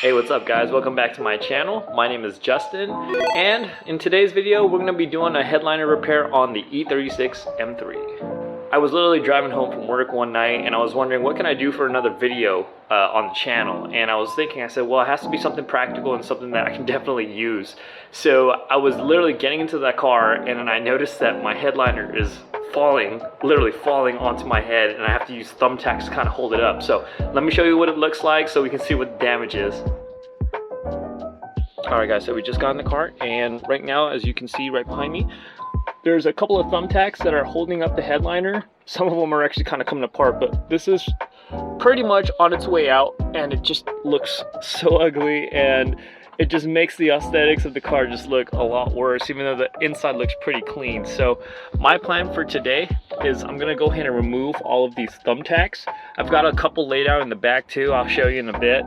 Hey, what's up guys? Welcome back to my channel. My name is Justin, and in today's video we're going to be doing a headliner repair on the E36 M3. I was literally driving home from work one night and I was wondering what can I do for another video on the channel, and I was thinking, I said, well, it has to be something practical and something that I can definitely use. So I was literally getting into that car and then I noticed that my headliner is literally falling onto my head, and I have to use thumbtacks to kind of hold it up. So let me show you what it looks like so we can see what the damage is. Alright guys, so we just got in the car, and right now, as you can see right behind me, there's a couple of thumbtacks that are holding up the headliner. Some of them are actually kind of coming apart, but this is pretty much on its way out, and it just looks so ugly, and it just makes the aesthetics of the car just look a lot worse, even though the inside looks pretty clean. So my plan for today is I'm gonna go ahead and remove all of these thumbtacks. I've got a couple laid out in the back too, I'll show you in a bit.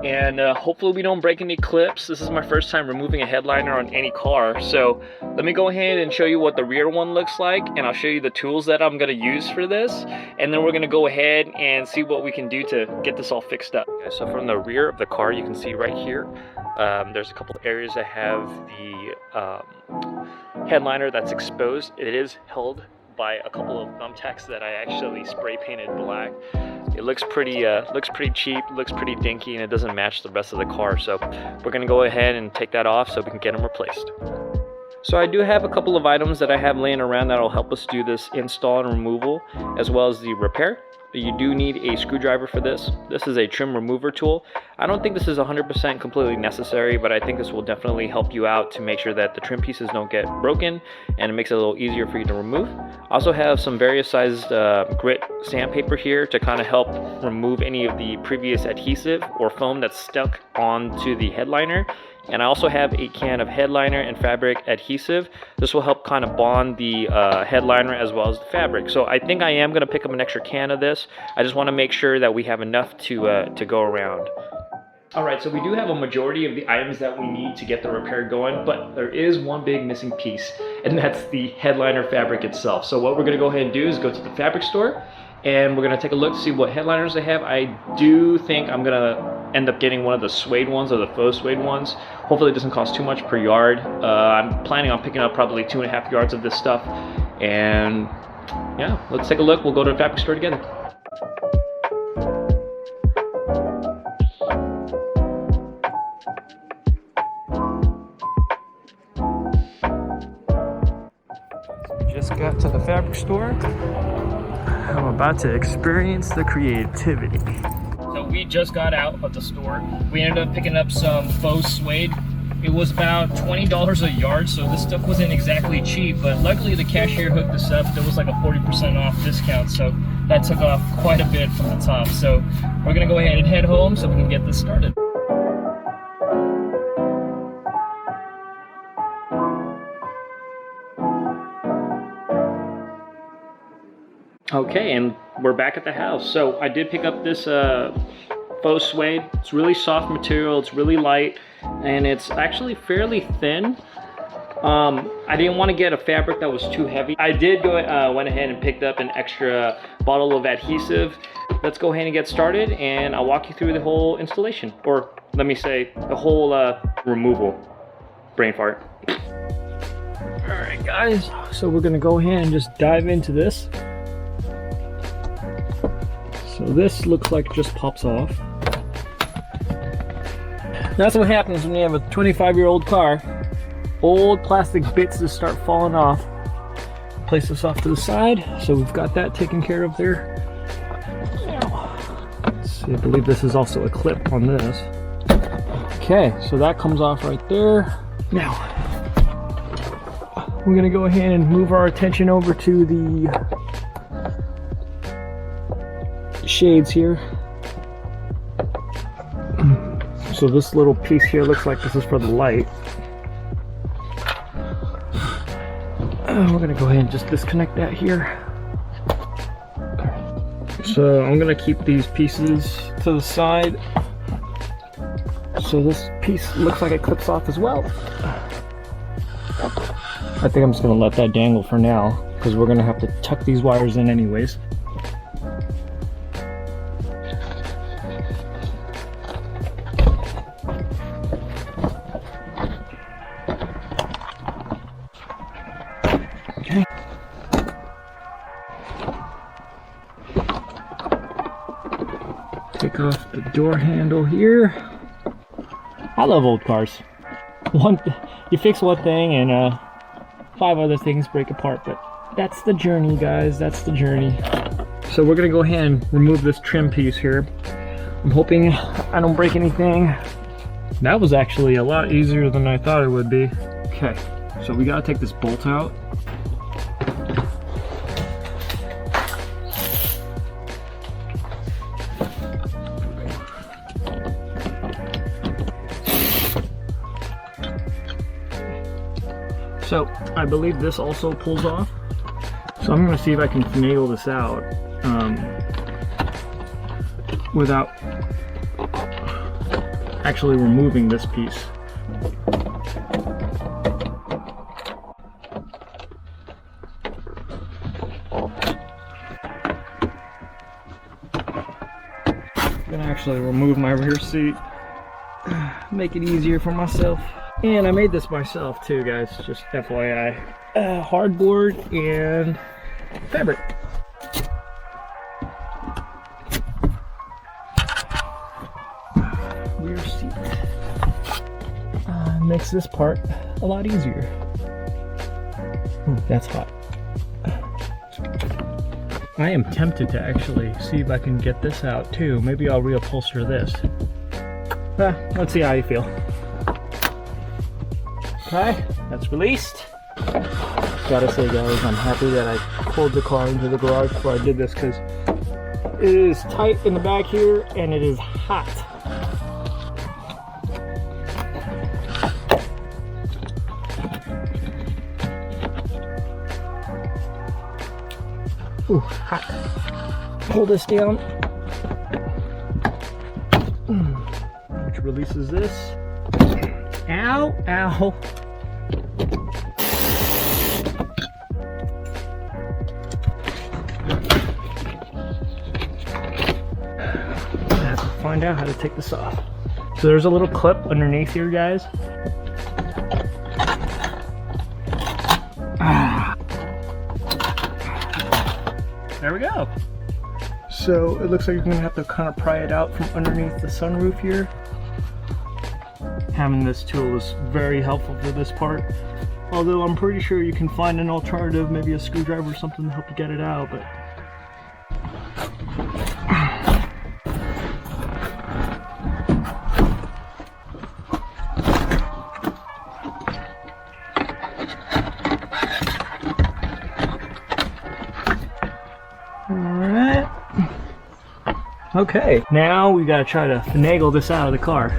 And hopefully we don't break any clips. This is my first time removing a headliner on any car. So let me go ahead and show you what the rear one looks like, and I'll show you the tools that I'm gonna use for this. And then we're gonna go ahead and see what we can do to get this all fixed up. Okay, so from the rear of the car, you can see right here, there's a couple of areas that have the headliner that's exposed. It is held by a couple of thumbtacks that I actually spray painted black. It looks pretty cheap, looks pretty dinky, and it doesn't match the rest of the car. So we're gonna go ahead and take that off so we can get them replaced. So I do have a couple of items that I have laying around that'll help us do this install and removal, as well as the repair. You do need a screwdriver for this. This is a trim remover tool. I don't think this is 100% completely necessary, but I think this will definitely help you out to make sure that the trim pieces don't get broken, and it makes it a little easier for you to remove. I also have some various sized grit sandpaper here to kind of help remove any of the previous adhesive or foam that's stuck onto the headliner. And I also have a can of headliner and fabric adhesive. This will help kind of bond the headliner as well as the fabric. So I think I am going to pick up an extra can of this. I just want to make sure that we have enough to go around. Alright, so we do have a majority of the items that we need to get the repair going, but there is one big missing piece, and that's the headliner fabric itself. So what we're going to go ahead and do is go to the fabric store, and we're going to take a look to see what headliners they have. I do think I'm going to end up getting one of the suede ones, or the faux suede ones. Hopefully it doesn't cost too much per yard. I'm planning on picking up probably 2.5 yards of this stuff. And yeah, let's take a look. We'll go to the fabric store together. Just got to the fabric store. I'm about to experience the creativity. So we just got out of the store. We ended up picking up some faux suede. It was about $20 a yard, so this stuff wasn't exactly cheap, but luckily the cashier hooked us up. There was like a 40% off discount, so that took off quite a bit from the top. So we're gonna go ahead and head home so we can get this started. Okay, and we're back at the house. So I did pick up this faux suede. It's really soft material, it's really light, and it's actually fairly thin. I didn't want to get a fabric that was too heavy. I did went ahead and picked up an extra bottle of adhesive. Let's go ahead and get started, and I'll walk you through the whole installation, or let me say the whole removal. Brain fart. Alright guys, so we're gonna go ahead and just dive into this. So this looks like it just pops off. That's what happens when you have a 25-year-old car. Old plastic bits just start falling off. Place this off to the side. So we've got that taken care of there. Let's see, I believe this is also a clip on this. Okay, so that comes off right there. Now, we're gonna go ahead and move our attention over to the shades here. So this little piece here looks like this is for the light. We're gonna go ahead and just disconnect that here. So I'm gonna keep these pieces to the side. So this piece looks like it clips off as well. I think I'm just gonna let that dangle for now, because we're gonna have to tuck these wires in anyways. the door handle here. I love old cars. You fix one thing and 5 other things break apart, but that's the journey, guys. That's the journey. So we're gonna go ahead and remove this trim piece here. I'm hoping I don't break anything. That was actually a lot easier than I thought it would be. Okay, so we gotta take this bolt out. So I believe this also pulls off. So I'm gonna see if I can finagle this out without actually removing this piece. I'm gonna actually remove my rear seat, make it easier for myself. And I made this myself too, guys, just FYI. Hardboard and fabric. Rear seat. Makes this part a lot easier. Ooh, that's hot. I am tempted to actually see if I can get this out too. Maybe I'll reupholster this. Let's see how you feel. Okay, that's released. Gotta say, guys, I'm happy that I pulled the car into the garage before I did this, because it is tight in the back here and it is hot. Ooh, hot. Pull this down, which releases this. Ow, ow. I have to find out how to take this off. So there's a little clip underneath here, guys. There we go. So it looks like you're gonna have to kind of pry it out from underneath the sunroof here. Having this tool is very helpful for this part. Although I'm pretty sure you can find an alternative, maybe a screwdriver or something to help you get it out, but alright. Okay, now we gotta try to finagle this out of the car.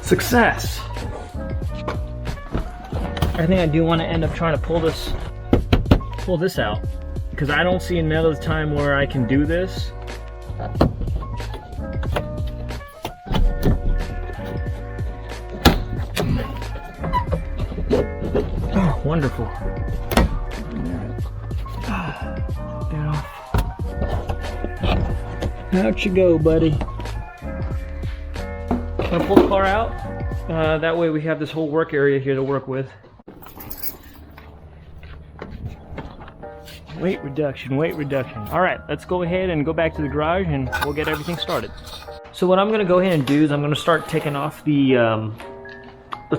Success! I think I do want to end up trying to pull this out, because I don't see another time where I can do this. Oh, wonderful. Get off. Out you go, buddy. I'm gonna pull the car out. That way we have this whole work area here to work with. Weight reduction, weight reduction. All right, let's go ahead and go back to the garage and we'll get everything started. So what I'm gonna go ahead and do is I'm gonna start taking off the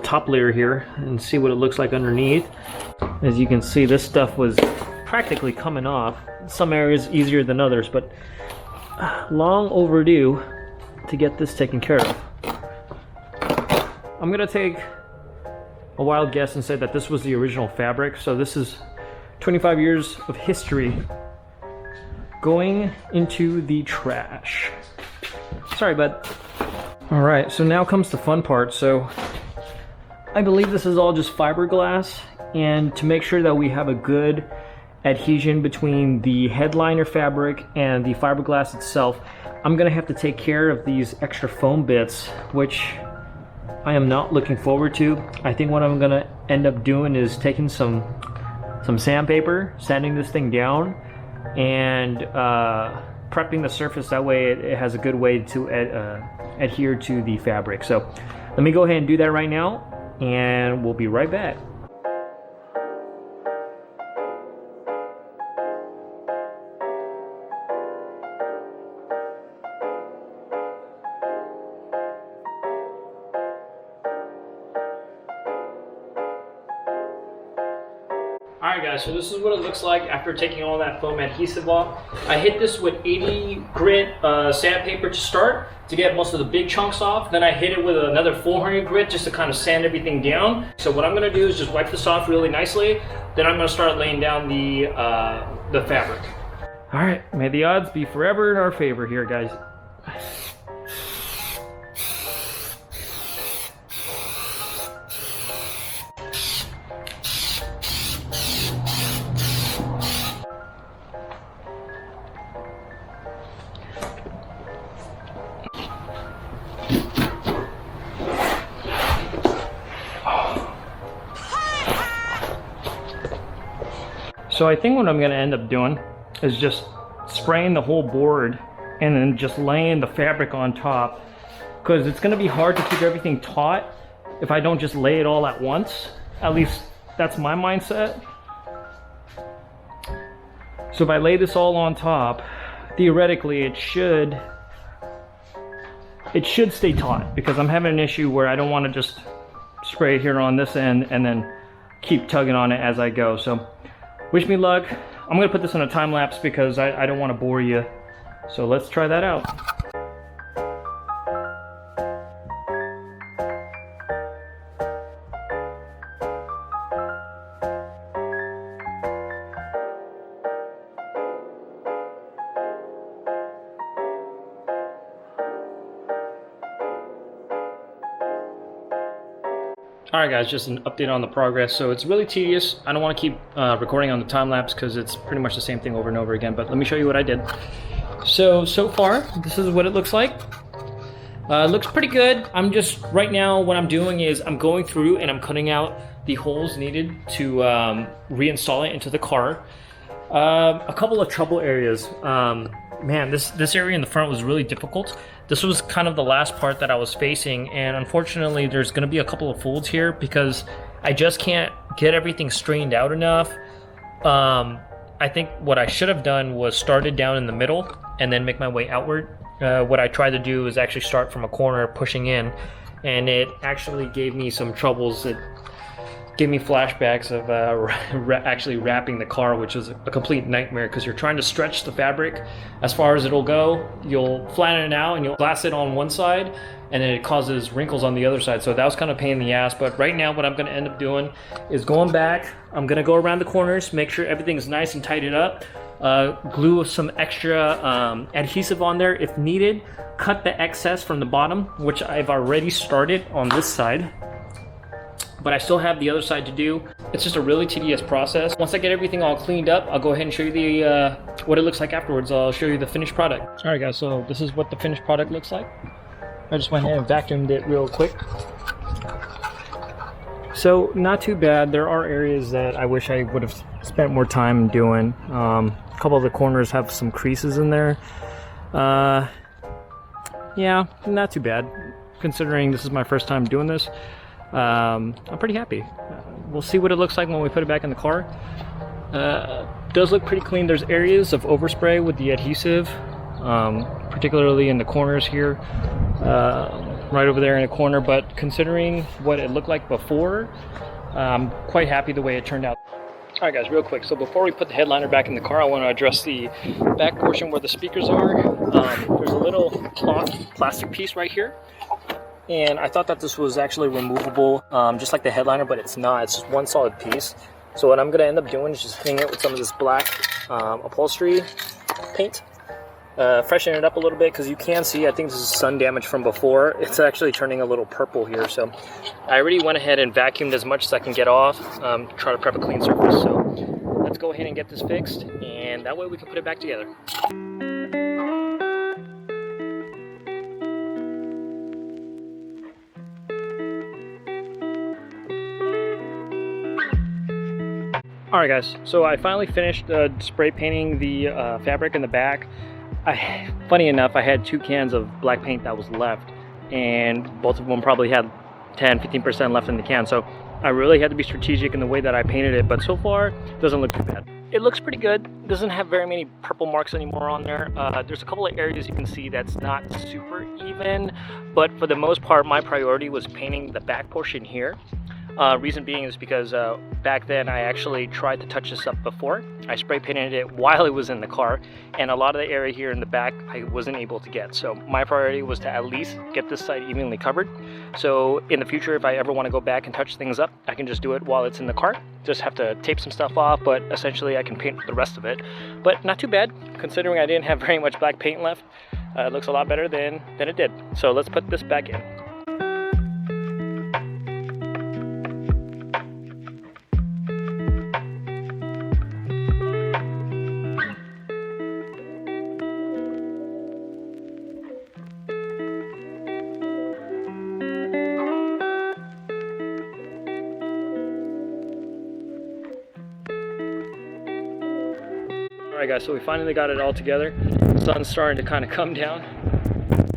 top layer here and see what it looks like underneath. As you can see, this stuff was practically coming off. Some areas easier than others, but long overdue to get this taken care of. I'm gonna take a wild guess and say that this was the original fabric. So this is 25 years of history going into the trash. Sorry, bud. All right, so now comes the fun part. So I believe this is all just fiberglass, and to make sure that we have a good adhesion between the headliner fabric and the fiberglass itself, I'm gonna have to take care of these extra foam bits, which I am not looking forward to. I think what I'm gonna end up doing is taking some sandpaper, sanding this thing down, and prepping the surface. That way it has a good way to adhere to the fabric. So let me go ahead and do that right now, and we'll be right back. Alright guys, so this is what it looks like after taking all that foam adhesive off. I hit this with 80 grit sandpaper to start to get most of the big chunks off. Then I hit it with another 400 grit just to kind of sand everything down. So what I'm going to do is just wipe this off really nicely. Then I'm going to start laying down the fabric. Alright, may the odds be forever in our favor here, guys. So I think what I'm going to end up doing is just spraying the whole board and then just laying the fabric on top, because it's going to be hard to keep everything taut if I don't just lay it all at once. At least that's my mindset. So if I lay this all on top, theoretically it should stay taut, because I'm having an issue where I don't want to just spray here on this end and then keep tugging on it as I go. So wish me luck. I'm gonna put this in a time lapse because I don't want to bore you. So let's try that out. Alright guys, just an update on the progress. So it's really tedious. I don't want to keep recording on the time lapse because it's pretty much the same thing over and over again, but let me show you what I did. So far, this is what it looks like. It looks pretty good. I'm just, right now, what I'm doing is I'm going through and I'm cutting out the holes needed to reinstall it into the car. A couple of trouble areas. Man, this area in the front was really difficult. This was kind of the last part that I was facing, and unfortunately there's going to be a couple of folds here because I just can't get everything straightened out enough. I think what I should have done was started down in the middle and then make my way outward. What I tried to do is actually start from a corner pushing in, and it actually gave me some troubles. It gave me flashbacks of actually wrapping the car, which was a complete nightmare because you're trying to stretch the fabric as far as it'll go. You'll flatten it out and you'll glass it on one side, and then it causes wrinkles on the other side. So that was kind of a pain in the ass. But right now what I'm going to end up doing is going back. I'm going to go around the corners, make sure everything's nice and tightened up, glue some extra adhesive on there if needed, cut the excess from the bottom, which I've already started on this side, but I still have the other side to do. It's just a really tedious process. Once I get everything all cleaned up, I'll go ahead and show you what it looks like afterwards. I'll show you the finished product. Alright guys, so this is what the finished product looks like. I just went ahead and vacuumed it real quick. So not too bad. There are areas that I wish I would have spent more time doing. A couple of the corners have some creases in there. Yeah, not too bad. Considering this is my first time doing this, I'm pretty happy. We'll see what it looks like when we put it back in the car. Does look pretty clean. There's areas of overspray with the adhesive, particularly in the corners here, right over there in the corner, but considering what it looked like before, I'm quite happy the way it turned out. Alright guys, real quick, so before we put the headliner back in the car, I want to address the back portion where the speakers are. There's a little plastic piece right here, and I thought that this was actually removable, just like the headliner, but it's not. It's just one solid piece. So what I'm going to end up doing is just hitting it with some of this black upholstery paint, freshen it up a little bit, because you can see, I think this is sun damage from before. It's actually turning a little purple here, so I already went ahead and vacuumed as much as I can get off, try to prep a clean surface. So let's go ahead and get this fixed, and that way we can put it back together. Alright guys, so I finally finished spray painting the fabric in the back. Funny enough, I had 2 cans of black paint that was left, and both of them probably had 10-15% left in the can, so I really had to be strategic in the way that I painted it, but so far it doesn't look too bad. It looks pretty good. It doesn't have very many purple marks anymore on there. There's a couple of areas you can see that's not super even, but for the most part my priority was painting the back portion here. Reason being is because back then I actually tried to touch this up before. I spray painted it while it was in the car, and a lot of the area here in the back I wasn't able to get. So my priority was to at least get this side evenly covered. So in the future, if I ever want to go back and touch things up, I can just do it while it's in the car. Just have to tape some stuff off, but essentially I can paint the rest of it. But not too bad, considering I didn't have very much black paint left. It looks a lot better than it did. So let's put this back in. Alright guys, so we finally got it all together. The sun's starting to kind of come down,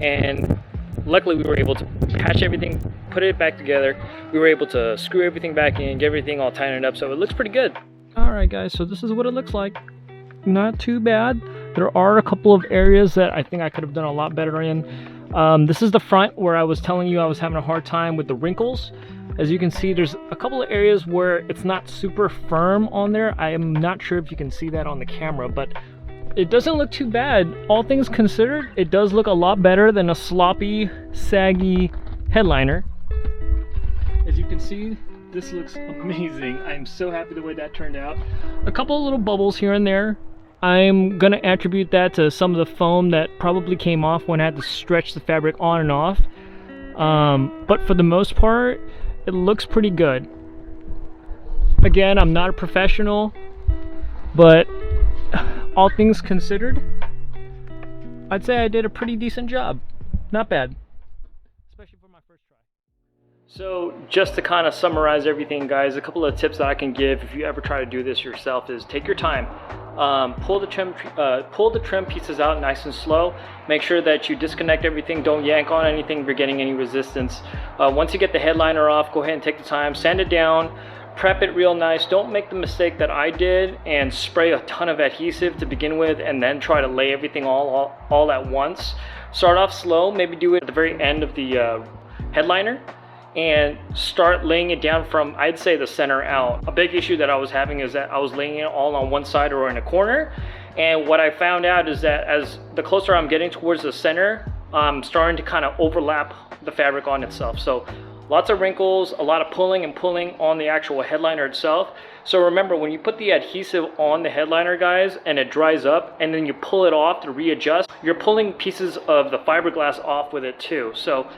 and luckily we were able to patch everything, put it back together. We were able to screw everything back in, get everything all tightened up, so it looks pretty good. Alright guys, so this is what it looks like. Not too bad. There are a couple of areas that I think I could have done a lot better in. This is the front where I was telling you I was having a hard time with the wrinkles. As you can see, there's a couple of areas where it's not super firm on there. I am not sure if you can see that on the camera, but it doesn't look too bad. All things considered, it does look a lot better than a sloppy, saggy headliner. As you can see, this looks amazing. I'm so happy the way that turned out. A couple of little bubbles here and there. I'm gonna attribute that to some of the foam that probably came off when I had to stretch the fabric on and off. But for the most part, it looks pretty good. Again, I'm not a professional, but all things considered, I'd say I did a pretty decent job. Not bad, especially for my first try. So just to kind of summarize everything, guys, a couple of tips that I can give if you ever try to do this yourself is take your time. Pull the trim pieces out nice and slow. Make sure that you disconnect everything. Don't yank on anything if you're getting any resistance. Once you get the headliner off, go ahead and take the time, sand it down, prep it real nice. Don't make the mistake that I did and spray a ton of adhesive to begin with and then try to lay everything all at once. Start off slow, maybe do it at the very end of the headliner, and start laying it down from, I'd say, the center out. A big issue that I was having is that I was laying it all on one side or in a corner, and what I found out is that as the closer I'm getting towards the center, I'm starting to kind of overlap the fabric on itself. So lots of wrinkles, a lot of pulling and pulling on the actual headliner itself. So remember, when you put the adhesive on the headliner, guys, and it dries up and then you pull it off to readjust, you're pulling pieces of the fiberglass off with it too. So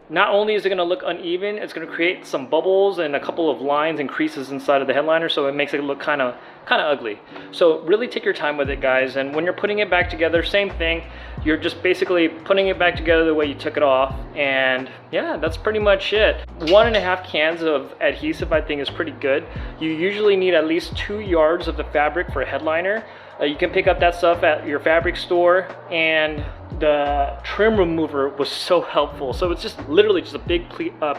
not only is it going to look uneven, it's going to create some bubbles and a couple of lines and creases inside of the headliner, so it makes it look kind of ugly. So really take your time with it, guys, and when you're putting it back together, same thing. You're just basically putting it back together the way you took it off, and yeah, that's pretty much it. 1.5 cans of adhesive I think is pretty good. You usually need at least 2 yards of the fabric for a headliner. You can pick up that stuff at your fabric store, and the trim remover was so helpful. So it's just literally just a big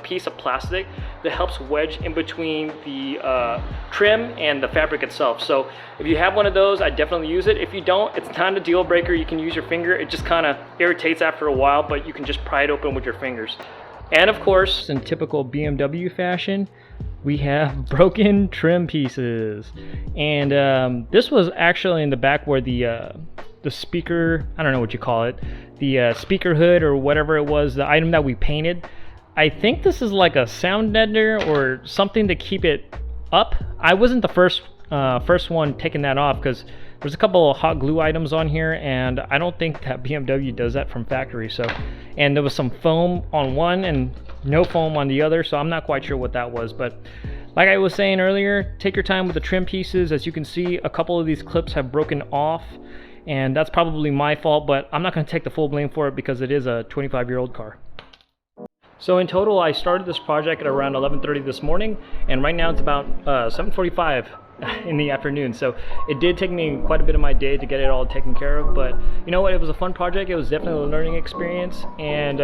piece of plastic that helps wedge in between the trim and the fabric itself. So if you have one of those, I definitely use it. If you don't, it's not a deal breaker. You can use your finger. It just kind of irritates after a while, but you can just pry it open with your fingers. And of course, in typical BMW fashion, we have broken trim pieces. And this was actually in the back where the speaker, I don't know what you call it, the speaker hood or whatever it was, the item that we painted. I think this is like a sound deadener or something to keep it up. I wasn't the first one taking that off, because there's a couple of hot glue items on here, and I don't think that BMW does that from factory. So, and there was some foam on one and no foam on the other, so I'm not quite sure what that was. But like I was saying earlier, take your time with the trim pieces. As you can see, a couple of these clips have broken off, and that's probably my fault, but I'm not going to take the full blame for it because it is a 25-year-old car. So in total, I started this project at around 11:30 this morning, and right now it's about 7:45. in the afternoon. So it did take me quite a bit of my day to get it all taken care of, but you know what, it was a fun project. It was definitely a learning experience, and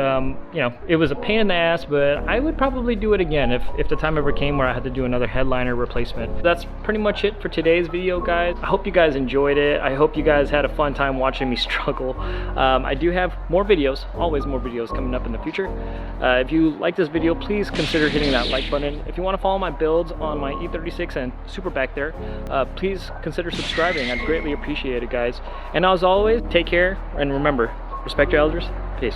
you know, it was a pain in the ass, but I would probably do it again if the time ever came where I had to do another headliner replacement. That's pretty much it for today's video, guys. I hope you guys enjoyed it. I hope you guys had a fun time watching me struggle. I do have more videos, always more videos coming up in the future. If you like this video, please consider hitting that like button. If you want to follow my builds on my E36 and Super back there, please consider subscribing. I'd greatly appreciate it, guys. And as always, take care, and remember, respect your elders. Peace.